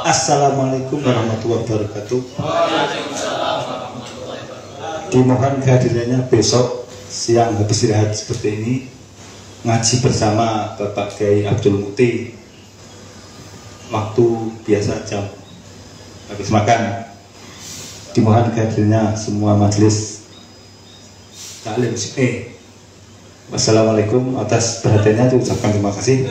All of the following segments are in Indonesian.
Assalamualaikum warahmatullahi wabarakatuh. Dimohon kehadirannya besok siang habis istirahat seperti ini ngaji bersama Bapak Kiai Abdul Muti. Waktu biasa jam habis makan. Dimohon kehadirannya semua majelis taklim sini. Wassalamualaikum, atas perhatiannya diucapkan terima kasih.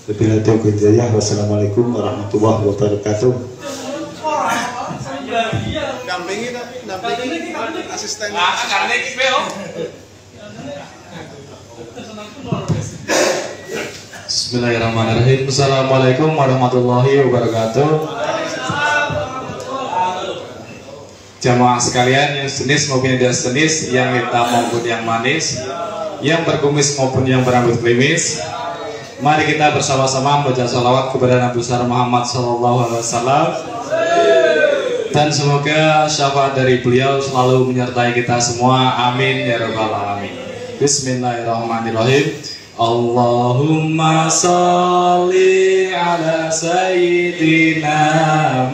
Wabillahi taufiq wal hidayah. Wassalamualaikum warahmatullahi wabarakatuh. Dampingi asisten. Bismillahirrahmanirrahim. Assalamualaikum warahmatullahi wabarakatuh. Jamaah sekalian yang sejenis maupun yang tidak sejenis, yang hitam maupun yang manis, yang berkumis maupun yang berambut klimis, mari kita bersama-sama membaca salawat kepada Nabi besar Muhammad SAW, dan semoga syafaat dari beliau selalu menyertai kita semua. Amin ya rabbal alamin. Bismillahirrahmanirrahim. Allahumma sholli ala sayyidina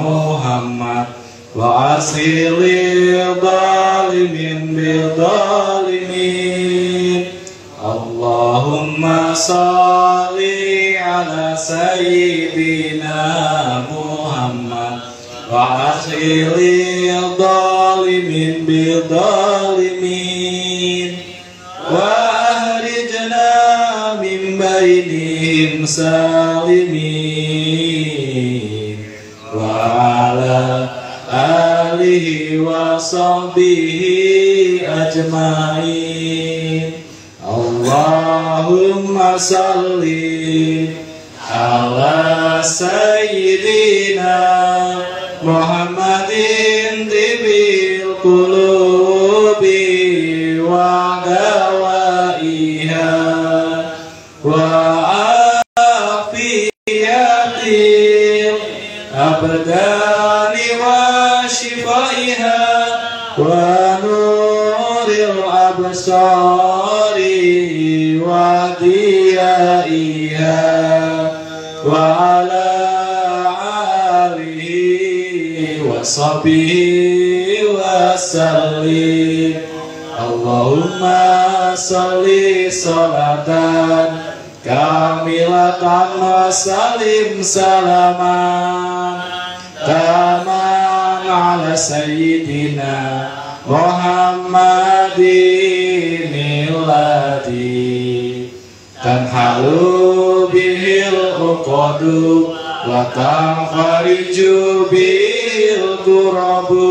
Muhammad wa arsilil zalimin bil zalimin. Allahumma sholli ala sayyidina Muhammad wa arsilil zalimin bil zalimin wa ahrijna min bainihim salimin wa ala alihi wa sahbihi ajmain. Allahumma salli ala sayyidina Muhammadin tibil qulubi wa dawaiha wa afiyatil abdani wa shifaiha wa nuril absari wa diyaiha wa ala alihi wa sahbihi wa sallim. Allahumma salli salatan kamilatan wa salim salaman taman ala sayyidina Muhammadin illadhi tanhalu bihil uqadu wa tanfariju bihil kurabu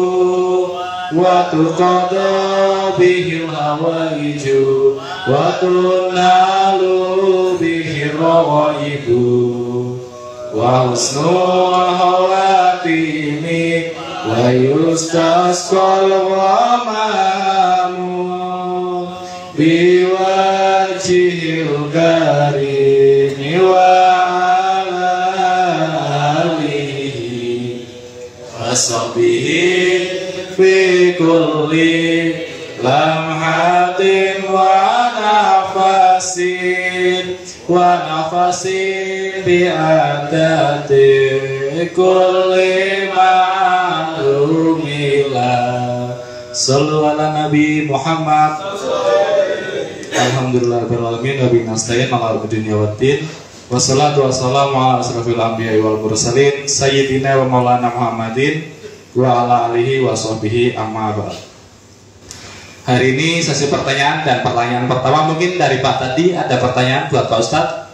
wa tuqada bihil hawaiju wa tunalu bihil rawaibu wa husnul hawatimi wa yustasqal ghamamu biwajhil karimi wa alihi wa sahbihi fi kulli lamhatin wa nafasin bi adati kulli ma'lumillah. Sallu ala Nabi Muhammad. Alhamdulillah rabbil alamin wa bihi nasta'in ala dunya waddin. Wassalatu wassalamu ala asrofil anbiya'i wal mursalin sayyidina wa maulana Muhammadin wa ala alihi wa sahbihi amma ba'd. Hari ini sesi pertanyaan, dan pertanyaan pertama mungkin dari Pak tadi. Ada pertanyaan buat Pak Ustadz?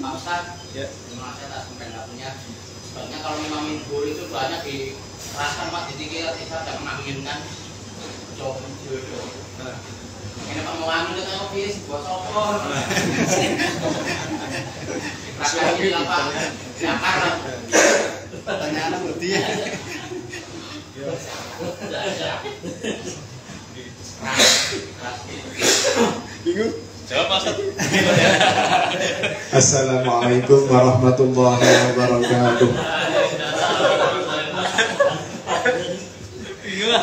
Pak Ustadz, terima kasih atas pendampingnya. Sebenarnya kalau memang minggu itu banyak dikeraskan Pak, jadi kita tidak menginginkan jodoh. Ini Pak mau ambil itu ofis buat sopor. Keraskan ini lah Pak, siapkan. Pertanyaan berarti ya. Bingung? Jawab Pak Ustadz. Assalamualaikum warahmatullahi wabarakatuh.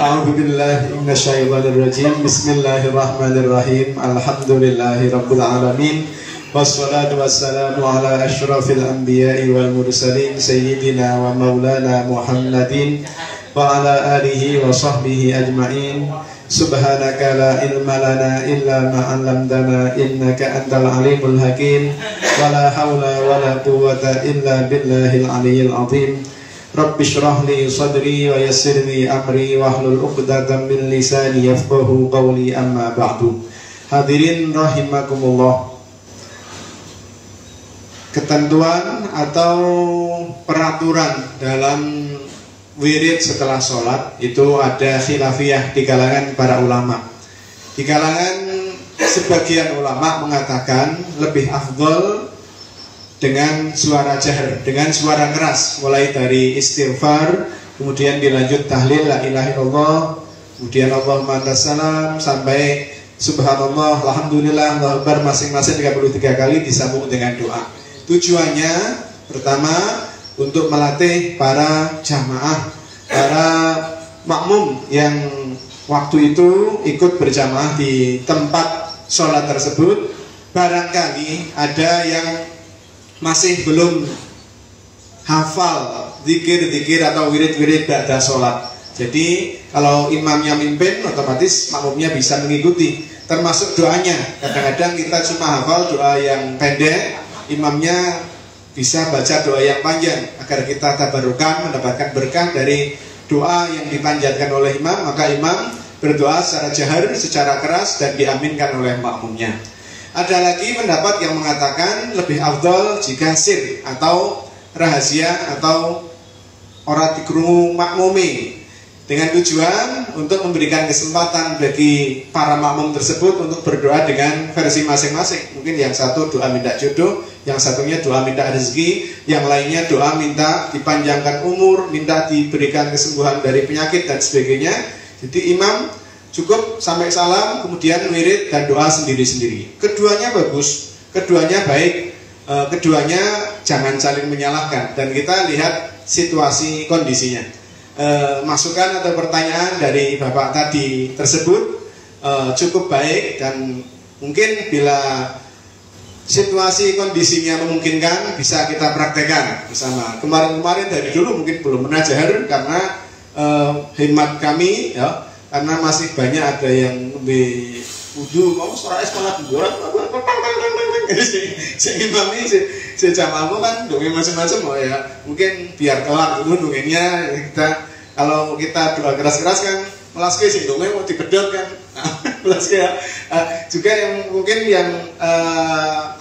A'udzubillahi minasyaitonirrajim. Bismillahirrahmanirrahim. Alhamdulillahirabbil alamin. Wassalatu wassalamu ala asyrafil anbiya'i wal mursalin sayyidina wa maulana Muhammadin wa ala alihi wa sahbihi ajma'in. Subhanaka la ilma lana illa ma 'allamtana innaka antal alimul hakim. Wa la haula wa la quwwata illa billahil aliyyil azim. Rabbi shrah li sadri wa yassir li amri wahlul 'uqdatam min lisani yafqahu qawli, amma ba'du. Hadirin rahimakumullah. Ketentuan atau peraturan dalam wirid setelah sholat itu ada khilafiyah di kalangan para ulama. Di kalangan sebagian ulama mengatakan lebih afdol dengan suara jahr, dengan suara keras, mulai dari istighfar, kemudian dilanjut tahlil la ilaha illallah, kemudian Allahumma antas salam, sampai subhanallah, alhamdulillah, Allahu akbar, masing-masing 33 kali disambung dengan doa. Tujuannya pertama untuk melatih para jamaah, para makmum yang waktu itu ikut berjamaah di tempat sholat tersebut, barangkali ada yang masih belum hafal zikir-zikir atau wirid-wirid ba'da sholat. Jadi kalau imamnya mimpin, otomatis makmumnya bisa mengikuti. Termasuk doanya. Kadang-kadang kita cuma hafal doa yang pendek, imamnya bisa baca doa yang panjang agar kita tabarukan, mendapatkan berkah dari doa yang dipanjatkan oleh imam. Maka imam berdoa secara jahar, secara keras, dan diaminkan oleh makmumnya. Ada lagi pendapat yang mengatakan lebih afdol jika sir atau rahasia atau ora dikrungu makmumi, dengan tujuan untuk memberikan kesempatan bagi para makmum tersebut untuk berdoa dengan versi masing-masing. Mungkin yang satu doa minta jodoh, yang satunya doa minta rezeki, yang lainnya doa minta dipanjangkan umur, minta diberikan kesembuhan dari penyakit dan sebagainya. Jadi imam cukup sampai salam, kemudian wirid dan doa sendiri-sendiri. Keduanya bagus, keduanya baik, keduanya jangan saling menyalahkan. Dan kita lihat situasi kondisinya. Masukan atau pertanyaan dari Bapak tadi tersebut cukup baik, dan mungkin bila situasi kondisinya memungkinkan bisa kita praktekkan bersama. Kemarin-kemarin dari dulu mungkin belum pernah jahar karena hemat kami ya, karena masih banyak ada yang lebih wudu, mau suara es malah diorang si imam ini si jamaahmu kan dongeng macam-macam ya, mungkin biar kelak dulu dongengnya. Kita kalau kita doa keras-keras kan melaske sih dongeng mau dibedot kan melaske ya. Juga yang mungkin yang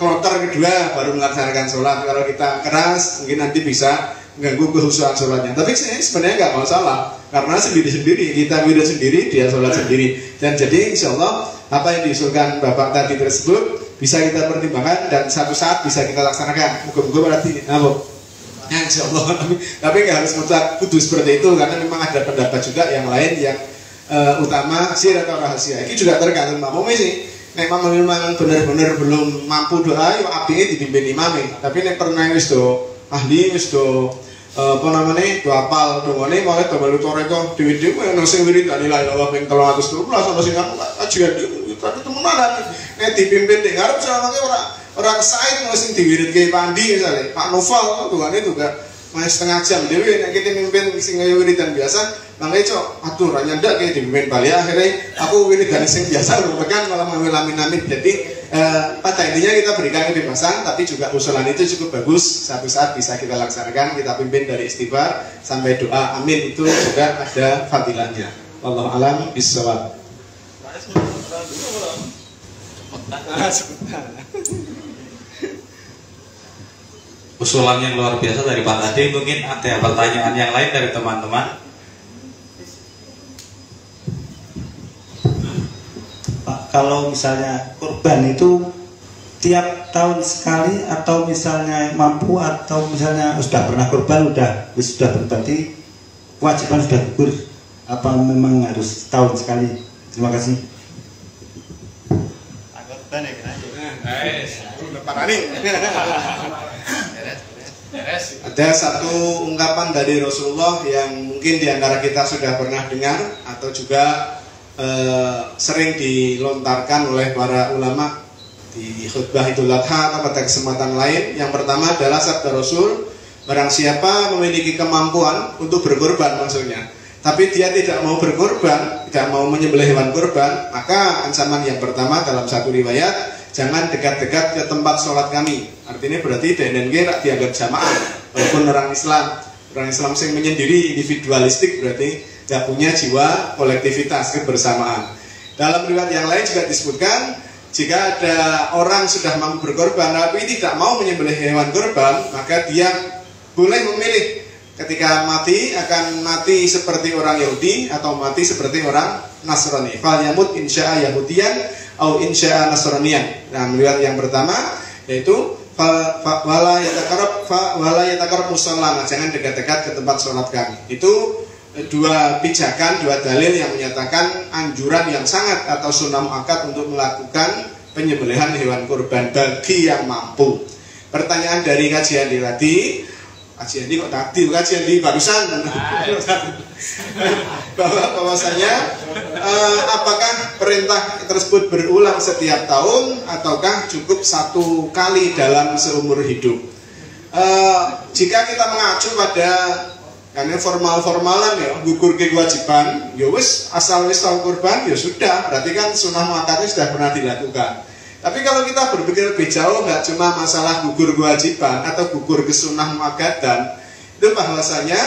kloter kedua baru melaksanakan sholat, kalau kita keras mungkin nanti bisa mengganggu kehusuan sholatnya. Tapi sebenarnya nggak masalah, karena sendiri-sendiri, kita wirid sendiri, dia sholat sendiri. Dan jadi insya Allah apa yang diusulkan Bapak tadi tersebut bisa kita pertimbangkan dan satu saat bisa kita laksanakan. Moga-moga berarti ya insya Allah. Tapi nggak harus mutlak kudu seperti itu, karena memang ada pendapat juga yang lain yang utama sir atau rahasia. Ini juga tergantung makmumnya sih. Nek memang benar-benar belum mampu doa, ya apinya dipimpin imamnya. Tapi nek pernah wis do ahli, wis do apa namanya, do apal dongane malah do balu toreko dhewe-dhewe ono sing wirid la ilaha illallah ping 313 ono sing ajian tapi temenan nek dipimpin ning ngarep sampe ora kesaid ono sing diwiridke Pandi misale Pak Noval dongane juga masih setengah jam dhewe nek kita mimpin sing kaya wiridan biasa. Makanya cok, aduh ranya ndak kayak dipimpin balik. Akhirnya aku wiridan sing biasa merupakan malah amin. Jadi pada intinya kita berikan kebebasan, tapi juga usulan itu cukup bagus. Satu saat bisa kita laksanakan, kita pimpin dari istighfar sampai doa amin, itu juga ada fadilahnya. Wallahu a'lam bishawab. Usulan yang luar biasa dari Pak Tadi. Mungkin ada pertanyaan yang lain dari teman-teman. Pak, kalau misalnya kurban itu tiap tahun sekali atau misalnya mampu atau misalnya sudah pernah kurban sudah berarti kewajiban sudah gugur, apa memang harus tahun sekali? Terima kasih. Ada satu ungkapan dari Rasulullah yang mungkin di antara kita sudah pernah dengar atau juga sering dilontarkan oleh para ulama di khutbah Idul Adha atau pada kesempatan lain. Yang pertama adalah sabda Rasul, barang siapa memiliki kemampuan untuk berkorban maksudnya, tapi dia tidak mau berkorban, tidak mau menyembelih hewan kurban, maka ancaman yang pertama dalam satu riwayat, jangan dekat-dekat ke tempat sholat kami. Artinya berarti DNNG dianggap jamaah, walaupun orang Islam yang menyendiri, individualistik, berarti tidak punya jiwa kolektivitas, kebersamaan. Dalam riwayat yang lain juga disebutkan, jika ada orang sudah mampu berkorban tapi tidak mau menyembelih hewan kurban, maka dia boleh memilih ketika mati, akan mati seperti orang Yahudi atau mati seperti orang Nasrani. Fal yamut insya'a Yahudiyan atau insya'a Nasraniyan. Nah, riwayat yang pertama yaitu wala yatakarab musalla, jangan dekat-dekat ke tempat sholat kami. Itu dua pijakan, dua dalil yang menyatakan anjuran yang sangat atau sunnah muakkad untuk melakukan penyembelihan hewan kurban bagi yang mampu. Pertanyaan dari kajian di tadi, kajian di barusan, bahwasanya apakah perintah tersebut berulang setiap tahun ataukah cukup satu kali dalam seumur hidup? Jika kita mengacu pada karena formal-formalan ya, gugur kewajiban, ya wis asal wis tahu kurban, ya sudah, berarti kan sunnah muakkadnya sudah pernah dilakukan. Tapi kalau kita berpikir lebih jauh, nggak cuma masalah gugur kewajiban atau gugur kesunnah muakkadan, itu bahwasanya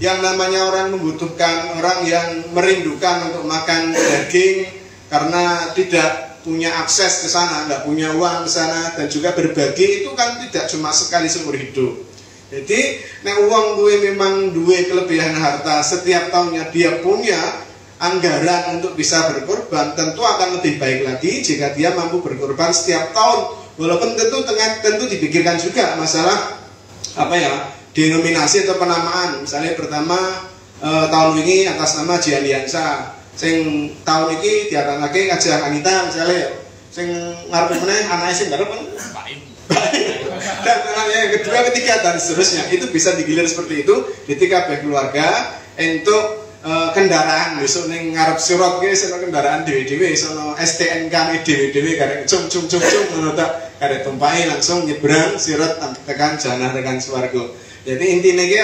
yang namanya orang membutuhkan, orang yang merindukan untuk makan daging karena tidak punya akses ke sana, nggak punya uang ke sana, dan juga berbagi, itu kan tidak cuma sekali seumur hidup. Jadi, nek uang gue memang duwe kelebihan harta, setiap tahunnya dia punya anggaran untuk bisa berkorban, tentu akan lebih baik lagi jika dia mampu berkorban setiap tahun. Walaupun tentu dipikirkan juga masalah denominasi atau penamaan. Misalnya pertama tahun ini atas nama Jianliansa, sing tahun ini diatanake Kajah Anita misalnya, sing ngarep meneh anake sing ngarep dan yang kedua, ketiga, dan seterusnya. Itu bisa digilir seperti itu ketika keluarga untuk kendaraan. Besok ning ngarep surat ke sono kendaraan dhewe-dhewe, sono STNK dhewe-dhewe karek cum ngono ta, karek tumpahi langsung nyebrang sirat tekan jannah tekan swarga. Jadi intine ki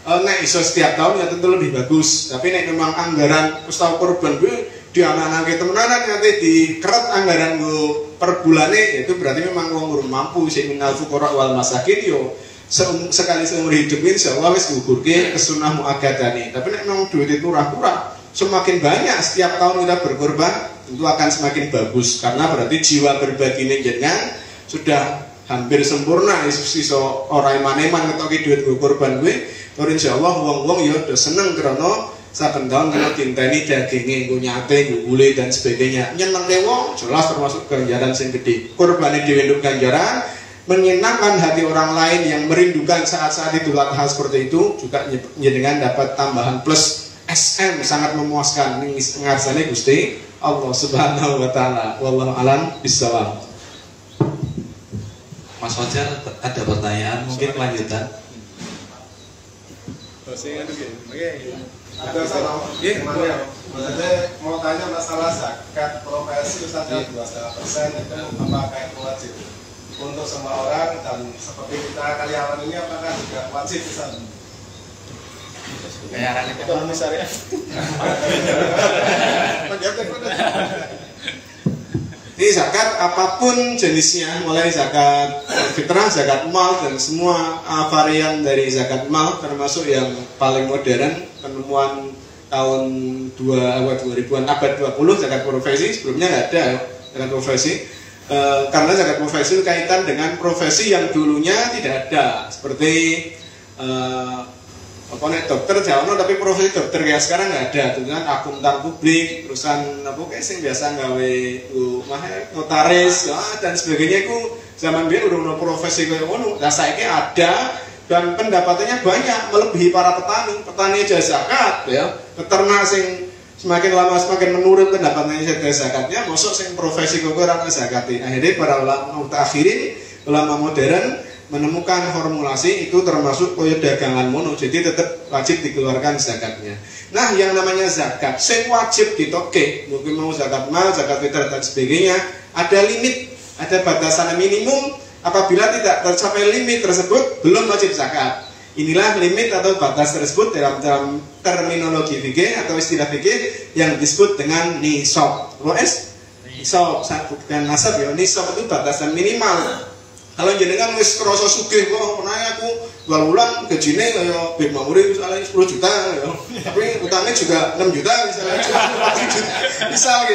nek iso setiap tahun ya tentu lebih bagus. Tapi nek memang anggaran ustaz kurban kuwi diamanake temenan nanti dikeret anggaran go per bulane, itu berarti memang wong urung mampu sing minal fuqara wal masakin yo sekali seumur hidup insyaallah wis gugurke kesunah muakkadane. Tapi nek nang duit itu kurang, semakin banyak setiap tahun kita berkorban tentu akan semakin bagus, karena berarti jiwa berbagine jenengan sudah hampir sempurna. Iso ora iman-iman ngetoki duit go korban kuwi, tur insyaallah wong-wong yo do seneng krana saben tahun kena dinteni daginge, nggo nyate, nggo gule dan sebagainya. Nyenenge wong jelas termasuk ganjaran sing gede. Kurbane dhewe untuk ganjaran, menyenangkan hati orang lain yang merindukan saat-saat Idul Adha seperti itu, juga dengan dapat tambahan plus SM sangat memuaskan ning ngarsane Gusti Allah Subhanahu wa taala. Wallahu alam bissawab. Mas Fajar ada pertanyaan mungkin lanjutan. Maksudnya mau tanya masalah zakat profesi Ustaznya 2,5% itu apakah itu wajib untuk semua orang, dan seperti kita karyawan ini apakah juga wajib Ustaz? Bayaran ekonomi syariah. Ini zakat apapun jenisnya, mulai zakat fitrah, zakat mal, dan semua varian dari zakat mal, termasuk yang paling modern, penemuan tahun 2000-an, abad 20, zakat profesi. Sebelumnya nggak ada zakat profesi, karena zakat profesi itu kaitan dengan profesi yang dulunya tidak ada, seperti dokter jauh, tapi profesi dokter kayak sekarang nggak ada. Dengan akuntan publik, terusan kayak sing biasa gawe notaris dan sebagainya, itu zaman biyen udah profesi kayak ngono. Nah saiki ada dan pendapatannya banyak, melebihi para petani. Petani aja zakat ya, peternak sing semakin lama semakin menurun pendapatannya zakatnya, masuk sing profesi kok ora zakati. Akhirnya para ulama mutakhirin, ulama modern menemukan formulasi itu termasuk koyo dagangan mono, jadi tetap wajib dikeluarkan zakatnya. Nah, yang namanya zakat, sing wajib ditoke, mungkin mau zakat mal, zakat fitrah dan sebagainya, ada limit, ada batasan minimum. Apabila tidak tercapai limit tersebut, belum wajib zakat. Inilah limit atau batas tersebut dalam terminologi fikih atau istilah fikih yang disebut dengan nisab. Nisab, bukan nasab ya. Nisab itu batasan minimal. Kalau jenengan wis krasa sugih kok, pernah aku 2 bulan gajine kaya Beb Mamuri misalnya 10 juta ya. Tapi utangnya juga 6 juta misalnya. Misal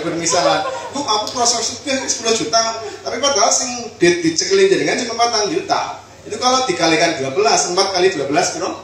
bermisalan. Kok aku krasa sugih 10 juta, tapi padahal sing dicekeli jenengan cuma 4 juta. Itu kalau dikalikan 12, 4 kali 12 berapa?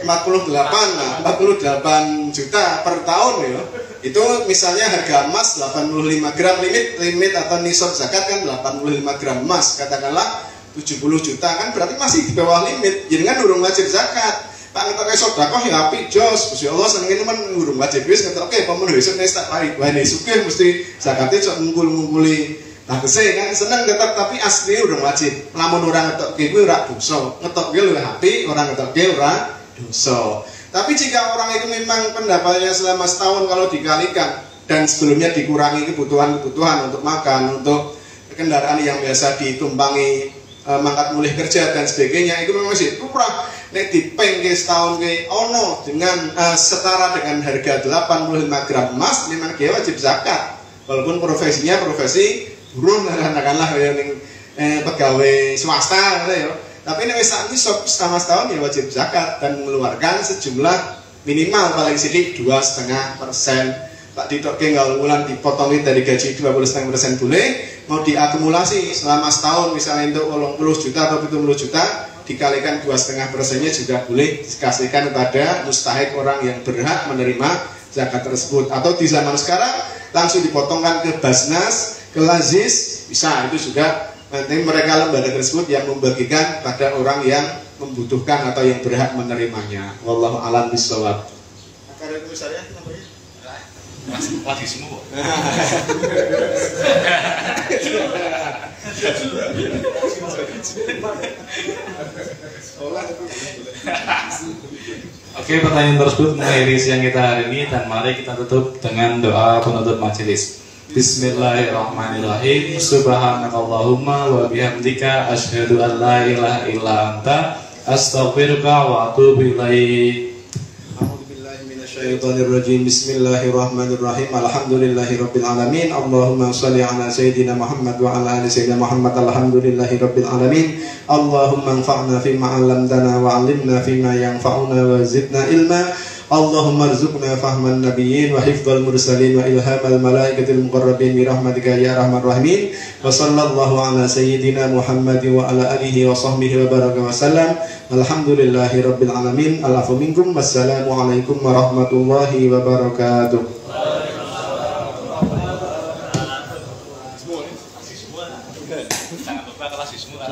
48 juta per tahun ya. Itu misalnya harga emas 85 gram limit atau nisab zakat kan 85 gram emas, katakanlah 70 juta kan berarti masih di bawah limit. Jadi kan urung wajib zakat. Pak ngetok sedekah ya apik jos. Gusti Allah senenge men urung wajib wis ngetok oke pemenuh esuk nek tak pari. Wah nek sugih mesti zakate cok ngumpul-ngumpuli. Nah kese kan seneng tetap tapi asli urung wajib. Lamun ora ngetokke kuwi ora dosa. Ngetokke luwih apik, ora ngetokke ora dosa. Tapi jika orang itu memang pendapatnya selama setahun kalau dikalikan dan sebelumnya dikurangi kebutuhan-kebutuhan untuk makan, untuk kendaraan yang biasa ditumpangi, mangkat mulih kerja dan sebagainya, itu memang masih kurang. Nek dipeng ke setahun ke ono dengan setara dengan harga 85 gram emas, memang dia wajib zakat. Walaupun profesinya profesi buruh, katakanlah yang pegawai swasta, ya. Tapi ini saat ini selama setahun ya wajib zakat dan mengeluarkan sejumlah minimal paling sedikit 2,5%. Pak ditokke nggak bulan dipotongin dari gaji 20,5% boleh, mau diakumulasi selama setahun misalnya untuk 80 juta atau 70 juta dikalikan 2,5%-nya juga boleh dikasihkan kepada mustahik orang yang berhak menerima zakat tersebut. Atau di zaman sekarang langsung dipotongkan ke Basnas, ke Lazis, bisa itu juga. Nanti mereka lembaga tersebut yang membagikan pada orang yang membutuhkan atau yang berhak menerimanya. Wallahu a'lam bishawab. Akar itu misalnya namanya? Lagi semua. Oke, pertanyaan tersebut mengakhiri siang kita hari ini dan mari kita tutup dengan doa penutup majelis. Bismillahirrahmanirrahim. Subhanakallahumma wa bihamdika asyhadu an la ilaha illa anta astaghfiruka wa atubu ilaik. A'udzubillahi minasyaitonirrajim. Bismillahirrahmanirrahim. Alhamdulillahirabbil alamin. Allahumma shalli ala sayidina Muhammad wa ala ali sayyidina Muhammad. Alhamdulillahirabbil alamin. Allahumma anfa'na fima 'allamtana wa 'allimna fima yanfa'una wa zidna ilma. Allahumma rzuqna fahman nabiyyin wa hifdzal mursalin wa ilhamal malaikatil muqarrabin bi rahmatika ya arhamar rahimin. Wa sallallahu ala sayyidina Muhammad wa ala alihi wa sahbihi wa baraka wa sallam. Alhamdulillahi rabbil alamin. Alafu minkum. Wassalamu alaikum warahmatullahi wabarakatuh. Semua. Sangat lupa kalau semua.